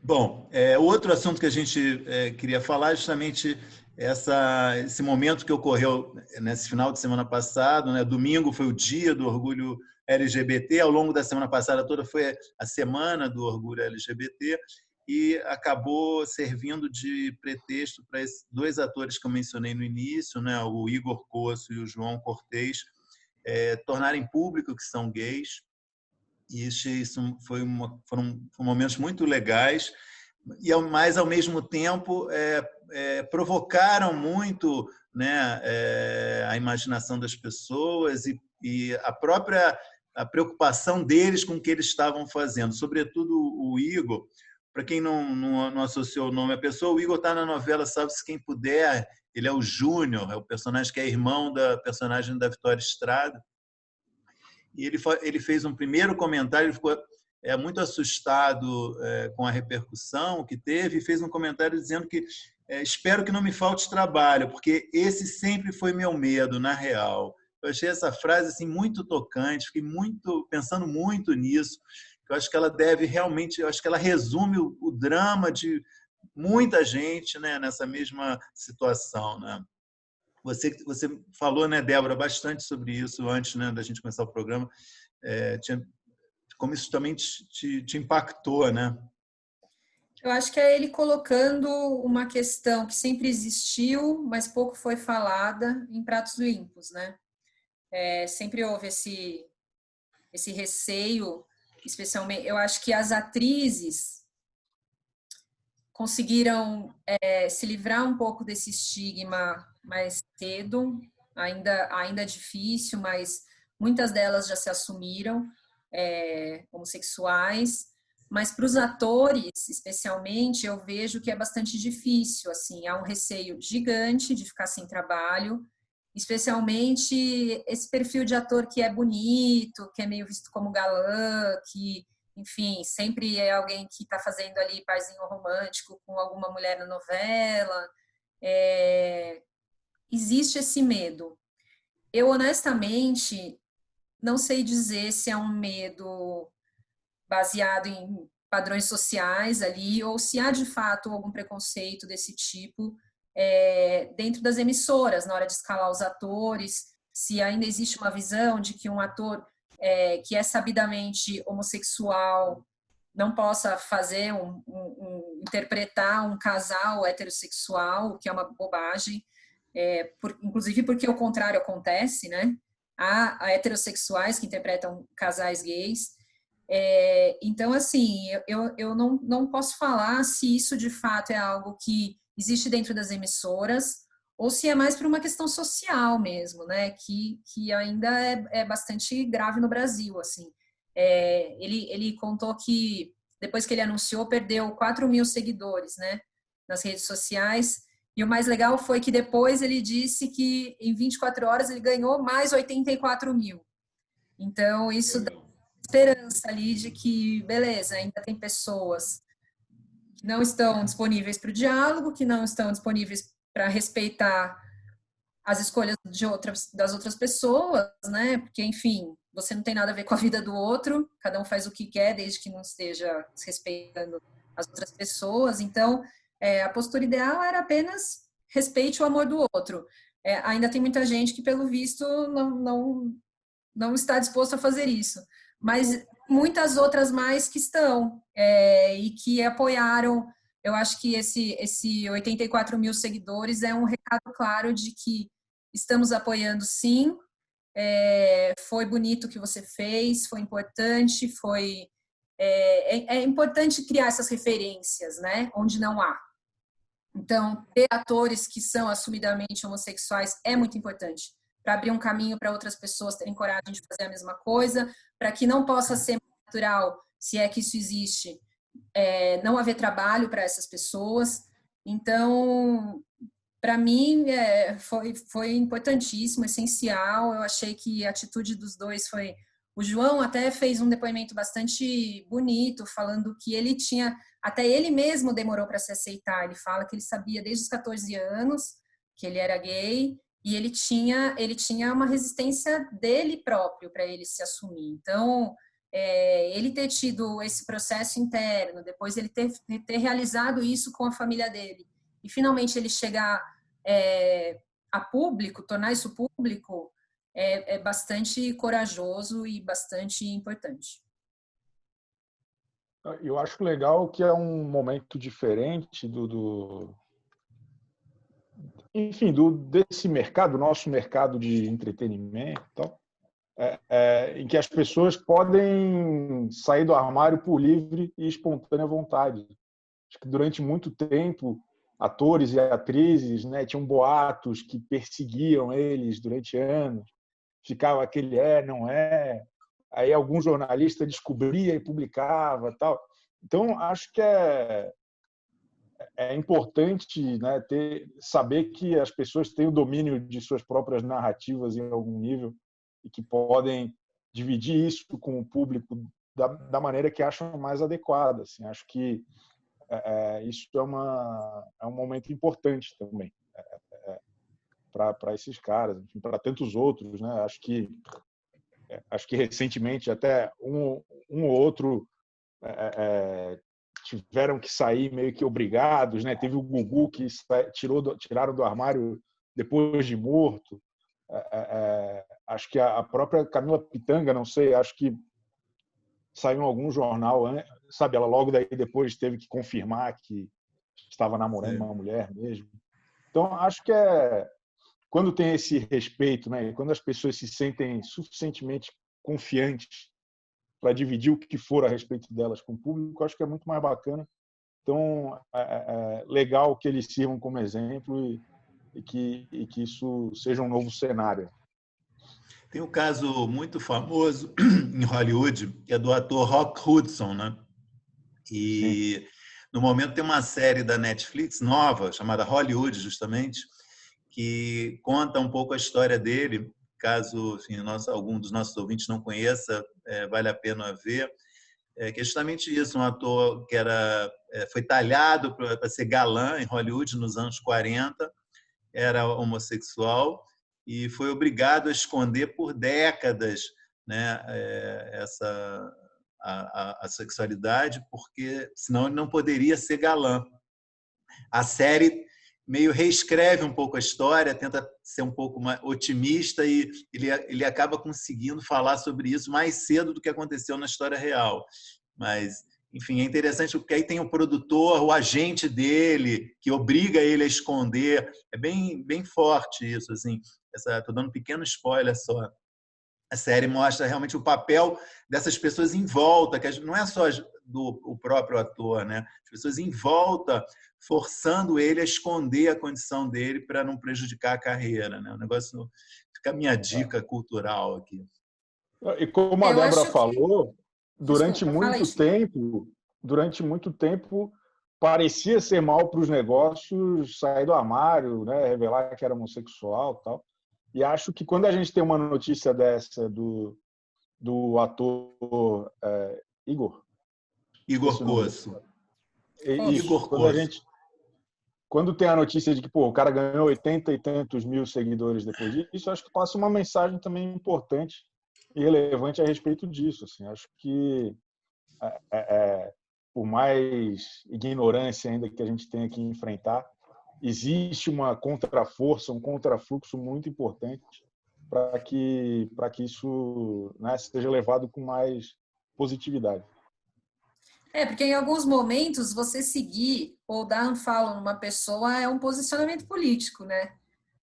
Bom, o outro assunto que a gente queria falar é justamente esse momento que ocorreu nesse final de semana passado, né? Domingo foi o dia do orgulho LGBT, ao longo da semana passada toda foi a semana do orgulho LGBT, e acabou servindo de pretexto para esses dois atores que eu mencionei no início, né? O Igor Coço e o João Cortez, tornarem público que são gays. E isso foram momentos muito legais, mas ao mesmo tempo provocaram muito, né, a imaginação das pessoas e a preocupação deles com o que eles estavam fazendo, sobretudo o Igor. Para quem não associou o nome à pessoa, o Igor está na novela Salve-se Quem Puder. Ele é o Júnior, é o personagem que é irmão da personagem da Vitória Estrada. E ele fez um primeiro comentário, ele ficou muito assustado com a repercussão que teve, e fez um comentário dizendo que espero que não me falte trabalho, porque esse sempre foi meu medo, na real. Eu achei essa frase assim, muito tocante, fiquei pensando muito nisso. Eu acho que ela deve realmente, eu acho que ela resume o drama de muita gente, né, nessa mesma situação, né? Você falou, né, Débora, bastante sobre isso antes, né, da gente começar o programa. Como isso também te impactou, né? Eu acho que é ele colocando uma questão que sempre existiu, mas pouco foi falada em pratos limpos, né? Sempre houve esse receio, especialmente, eu acho que as atrizes conseguiram se livrar um pouco desse estigma mais cedo, ainda difícil, mas muitas delas já se assumiram homossexuais. Mas para os atores, especialmente, eu vejo que é bastante difícil. Assim, há um receio gigante de ficar sem trabalho, especialmente esse perfil de ator que é bonito, que é meio visto como galã, que, enfim, sempre é alguém que está fazendo ali parzinho romântico com alguma mulher na novela. Existe esse medo. Eu, honestamente, não sei dizer se é um medo baseado em padrões sociais ali, ou se há de fato algum preconceito desse tipo dentro das emissoras, na hora de escalar os atores, se ainda existe uma visão de que um ator que é sabidamente homossexual não possa fazer interpretar um casal heterossexual, o que é uma bobagem, inclusive porque o contrário acontece, né? Há heterossexuais que interpretam casais gays. Então, assim, eu não posso falar se isso de fato é algo que existe dentro das emissoras ou se é mais por uma questão social mesmo, né? Que ainda é bastante grave no Brasil, assim. Ele contou que depois que ele anunciou, perdeu 4.000 seguidores, né? Nas redes sociais. E o mais legal foi que depois ele disse que em 24 horas ele ganhou mais 84.000. Então, isso dá esperança ali de que, beleza, ainda tem pessoas que não estão disponíveis para o diálogo, que não estão disponíveis para respeitar as escolhas das outras pessoas, né? Porque, enfim, você não tem nada a ver com a vida do outro, cada um faz o que quer, desde que não esteja respeitando as outras pessoas. Então, a postura ideal era apenas respeite o amor do outro. Ainda tem muita gente que, pelo visto, não está disposto a fazer isso. Mas muitas outras mais que estão e que apoiaram. Eu acho que esse 84.000 seguidores é um recado claro de que estamos apoiando, sim. Foi bonito o que você fez, foi importante, é importante criar essas referências, né? Onde não há. Então, ter atores que são assumidamente homossexuais é muito importante para abrir um caminho para outras pessoas terem coragem de fazer a mesma coisa, para que não possa ser natural, se é que isso existe, não haver trabalho para essas pessoas. Então, para mim, foi importantíssimo, essencial. Eu achei que a atitude dos dois foi. O João até fez um depoimento bastante bonito, falando que ele tinha. Até ele mesmo demorou para se aceitar. Ele fala que ele sabia desde os 14 anos que ele era gay e ele tinha uma resistência dele próprio para ele se assumir. Então, ele ter tido esse processo interno, depois ele ter realizado isso com a família dele, e finalmente ele chegar a público, tornar isso público, é bastante corajoso e bastante importante. Eu acho legal que é um momento diferente enfim, desse mercado, nosso mercado de entretenimento, tal, em que as pessoas podem sair do armário por livre e espontânea vontade. Acho que durante muito tempo, atores e atrizes, né, tinham boatos que perseguiam eles durante anos. Ficava aquele não é. Aí algum jornalista descobria e publicava, tal. Então acho que é importante, né, saber que as pessoas têm o domínio de suas próprias narrativas em algum nível e que podem dividir isso com o público da maneira que acham mais adequada. Assim. Acho que isso é um momento importante também para esses caras, para tantos outros, né? Acho que recentemente até um ou outro tiveram que sair meio que obrigados, né? Teve o Gugu que tiraram do armário depois de morto. Acho que a própria Camila Pitanga, não sei, acho que saiu em algum jornal, sabe? Ela logo daí depois teve que confirmar que estava namorando uma mulher mesmo. Então acho que quando tem esse respeito, né? Quando as pessoas se sentem suficientemente confiantes para dividir o que for a respeito delas com o público, acho que é muito mais bacana. Então, é legal que eles sirvam como exemplo e que isso seja um novo cenário. Tem um caso muito famoso em Hollywood, que é do ator Rock Hudson, né? E sim, no momento tem uma série da Netflix nova, chamada Hollywood, justamente, que conta um pouco a história dele. Caso algum dos nossos ouvintes não conheça, vale a pena ver. Que é justamente isso, um ator que foi talhado para ser galã em Hollywood nos anos 40, era homossexual e foi obrigado a esconder por décadas, né, a sexualidade, porque senão ele não poderia ser galã. A série meio reescreve um pouco a história, tenta ser um pouco mais otimista e ele acaba conseguindo falar sobre isso mais cedo do que aconteceu na história real. Mas, enfim, é interessante porque aí tem o produtor, o agente dele, que obriga ele a esconder. É bem, bem forte isso. Assim. Estou dando um pequeno spoiler só. A série mostra realmente o papel dessas pessoas em volta, que não é só o próprio ator, né? As pessoas em volta forçando ele a esconder a condição dele para não prejudicar a carreira, né? O negócio fica a minha dica cultural aqui. E como a Débora falou, durante muito tempo parecia ser mal para os negócios sair do armário, né? Revelar que era homossexual, tal. E acho que quando a gente tem uma notícia dessa do ator Igor Coço. Igor Coço. Quando tem a notícia de que o cara ganhou 80 e tantos mil seguidores depois disso, acho que passa uma mensagem também importante e relevante a respeito disso. Assim. Acho que, por mais ignorância ainda que a gente tenha que enfrentar, existe uma contraforça, um contrafluxo muito importante para que isso, né, seja levado com mais positividade. Porque em alguns momentos você seguir ou dar unfollow numa pessoa é um posicionamento político, né?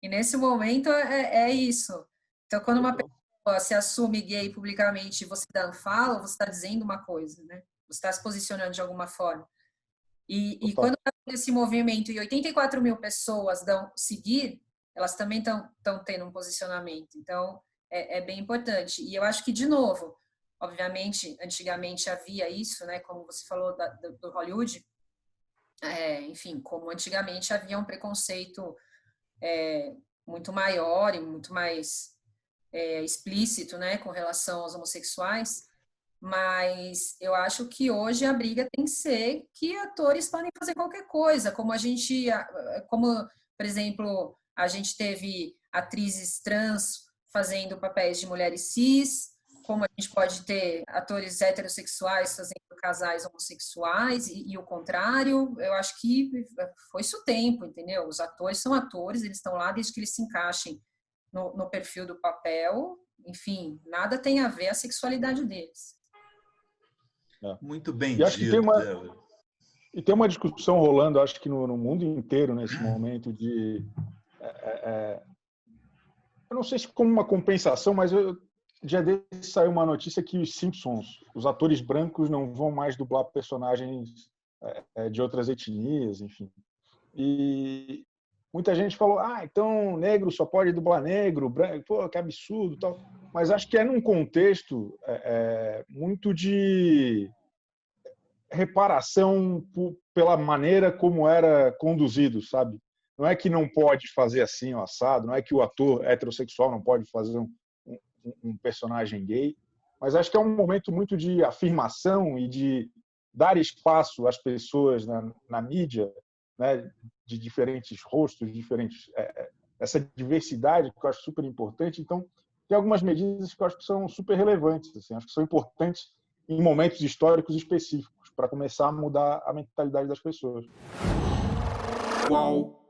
E nesse momento é isso. Então, quando uma pessoa se assume gay publicamente e você dá unfollow, você está dizendo uma coisa, né? Você está se posicionando de alguma forma. E quando esse movimento e 84 mil pessoas dão seguir, elas também estão tendo um posicionamento. Então, é bem importante. E eu acho que, de novo, obviamente, antigamente havia isso, né? Como você falou do Hollywood, enfim, como antigamente havia um preconceito muito maior e muito mais explícito, né, com relação aos homossexuais. Mas eu acho que hoje a briga tem que ser que atores podem fazer qualquer coisa, como por exemplo, a gente teve atrizes trans fazendo papéis de mulheres cis, como a gente pode ter atores heterossexuais fazendo casais homossexuais e o contrário. Eu acho que foi-se o tempo, entendeu? Os atores são atores, eles estão lá desde que eles se encaixem no perfil do papel. Enfim, nada tem a ver a sexualidade deles. Muito bem e acho que dito. tem uma discussão rolando, acho que no mundo inteiro nesse momento de... eu não sei se como uma compensação, mas dia desse saiu uma notícia que os Simpsons, os atores brancos não vão mais dublar personagens de outras etnias, enfim. E muita gente falou, então negro só pode dublar negro, branco, pô, que absurdo, tal. Mas acho que é num contexto muito de reparação pela maneira como era conduzido, sabe? Não é que não pode fazer assim o assado, não é que o ator heterossexual não pode fazer um personagem gay, mas acho que é um momento muito de afirmação e de dar espaço às pessoas na mídia, né, de diferentes rostos, essa diversidade que eu acho super importante. Então, tem algumas medidas que eu acho que são super relevantes, assim, acho que são importantes em momentos históricos específicos para começar a mudar a mentalidade das pessoas. Qual